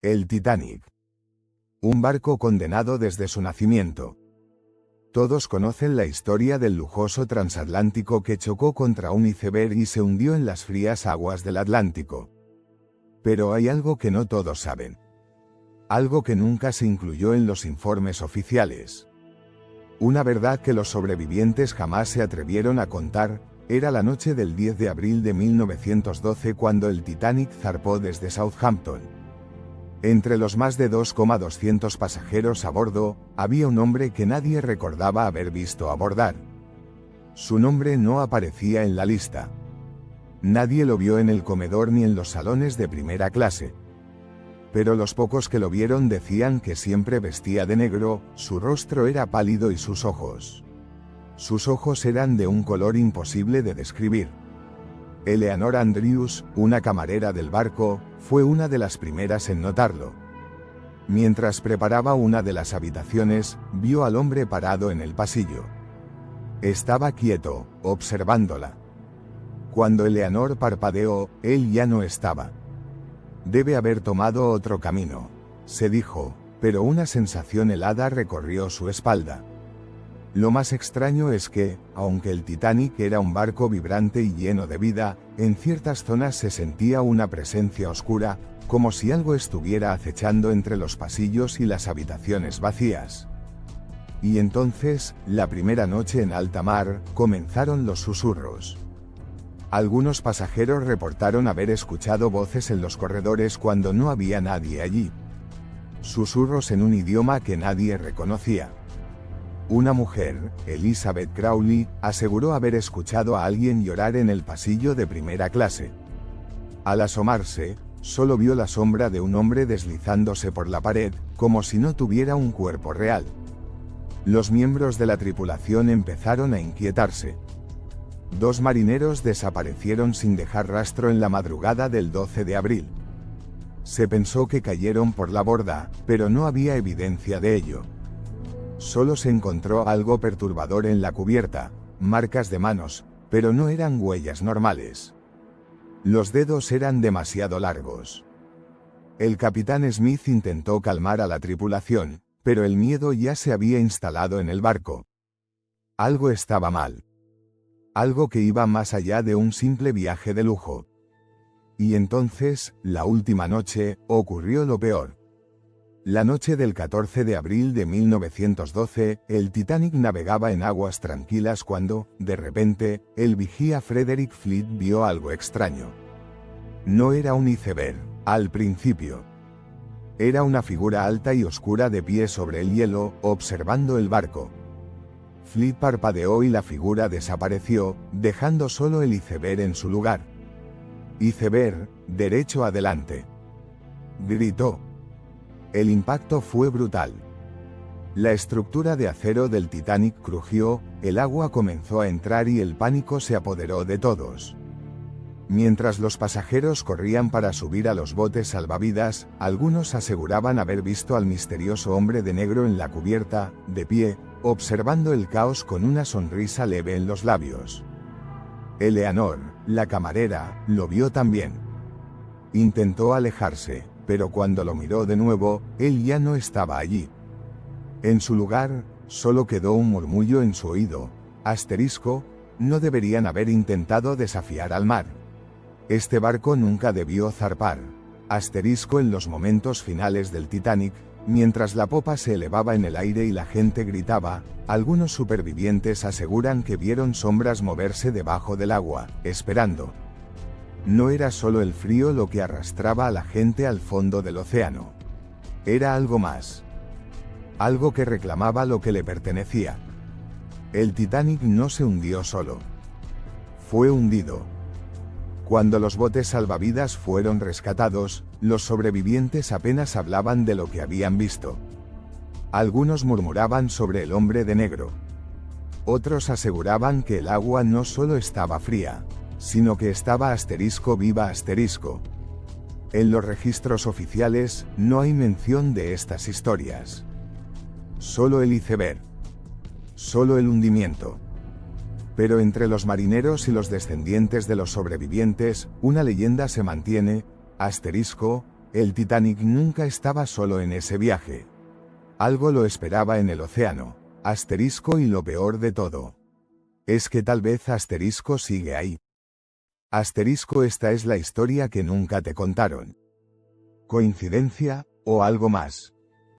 El Titanic. Un barco condenado desde su nacimiento. Todos conocen la historia del lujoso transatlántico que chocó contra un iceberg y se hundió en las frías aguas del Atlántico. Pero hay algo que no todos saben. Algo que nunca se incluyó en los informes oficiales. Una verdad que los sobrevivientes jamás se atrevieron a contar. Era la noche del 10 de abril de 1912 cuando el Titanic zarpó desde Southampton. Entre los más de 2,200 pasajeros a bordo, había un hombre que nadie recordaba haber visto abordar. Su nombre no aparecía en la lista. Nadie lo vio en el comedor ni en los salones de primera clase. Pero los pocos que lo vieron decían que siempre vestía de negro, su rostro era pálido y sus ojos eran de un color imposible de describir. Eleanor Andrews, una camarera del barco, fue una de las primeras en notarlo. Mientras preparaba una de las habitaciones, vio al hombre parado en el pasillo. Estaba quieto, observándola. Cuando Eleanor parpadeó, él ya no estaba. Debe haber tomado otro camino, se dijo, pero una sensación helada recorrió su espalda. Lo más extraño es que, aunque el Titanic era un barco vibrante y lleno de vida, en ciertas zonas se sentía una presencia oscura, como si algo estuviera acechando entre los pasillos y las habitaciones vacías. Y entonces, la primera noche en alta mar, comenzaron los susurros. Algunos pasajeros reportaron haber escuchado voces en los corredores cuando no había nadie allí. Susurros en un idioma que nadie reconocía. Una mujer, Elizabeth Crowley, aseguró haber escuchado a alguien llorar en el pasillo de primera clase. Al asomarse, solo vio la sombra de un hombre deslizándose por la pared, como si no tuviera un cuerpo real. Los miembros de la tripulación empezaron a inquietarse. 2 marineros desaparecieron sin dejar rastro en la madrugada del 12 de abril. Se pensó que cayeron por la borda, pero no había evidencia de ello. Solo se encontró algo perturbador en la cubierta, marcas de manos, pero no eran huellas normales. Los dedos eran demasiado largos. El capitán Smith intentó calmar a la tripulación, pero el miedo ya se había instalado en el barco. Algo estaba mal. Algo que iba más allá de un simple viaje de lujo. Y entonces, la última noche, ocurrió lo peor. La noche del 14 de abril de 1912, el Titanic navegaba en aguas tranquilas cuando, de repente, el vigía Frederick Fleet vio algo extraño. No era un iceberg, al principio. Era una figura alta y oscura de pie sobre el hielo, observando el barco. Fleet parpadeó y la figura desapareció, dejando solo el iceberg en su lugar. «Iceberg, derecho adelante», gritó. El impacto fue brutal. La estructura de acero del Titanic crujió, el agua comenzó a entrar y el pánico se apoderó de todos. Mientras los pasajeros corrían para subir a los botes salvavidas, algunos aseguraban haber visto al misterioso hombre de negro en la cubierta, de pie, observando el caos con una sonrisa leve en los labios. Eleanor, la camarera, lo vio también. Intentó alejarse, pero cuando lo miró de nuevo, él ya no estaba allí. En su lugar, solo quedó un murmullo en su oído. No deberían haber intentado desafiar al mar. Este barco nunca debió zarpar. En los momentos finales del Titanic, mientras la popa se elevaba en el aire y la gente gritaba, algunos supervivientes aseguran que vieron sombras moverse debajo del agua, esperando. No era solo el frío lo que arrastraba a la gente al fondo del océano. Era algo más. Algo que reclamaba lo que le pertenecía. El Titanic no se hundió solo. Fue hundido. Cuando los botes salvavidas fueron rescatados, los sobrevivientes apenas hablaban de lo que habían visto. Algunos murmuraban sobre el hombre de negro. Otros aseguraban que el agua no solo estaba fría, sino que estaba viva. En los registros oficiales, no hay mención de estas historias. Solo el iceberg. Solo el hundimiento. Pero entre los marineros y los descendientes de los sobrevivientes, una leyenda se mantiene, El Titanic nunca estaba solo en ese viaje. Algo lo esperaba en el océano. Asterisco, y lo peor de todo es que tal vez asterisco sigue ahí. Asterisco, esta es la historia que nunca te contaron. ¿Coincidencia, o algo más?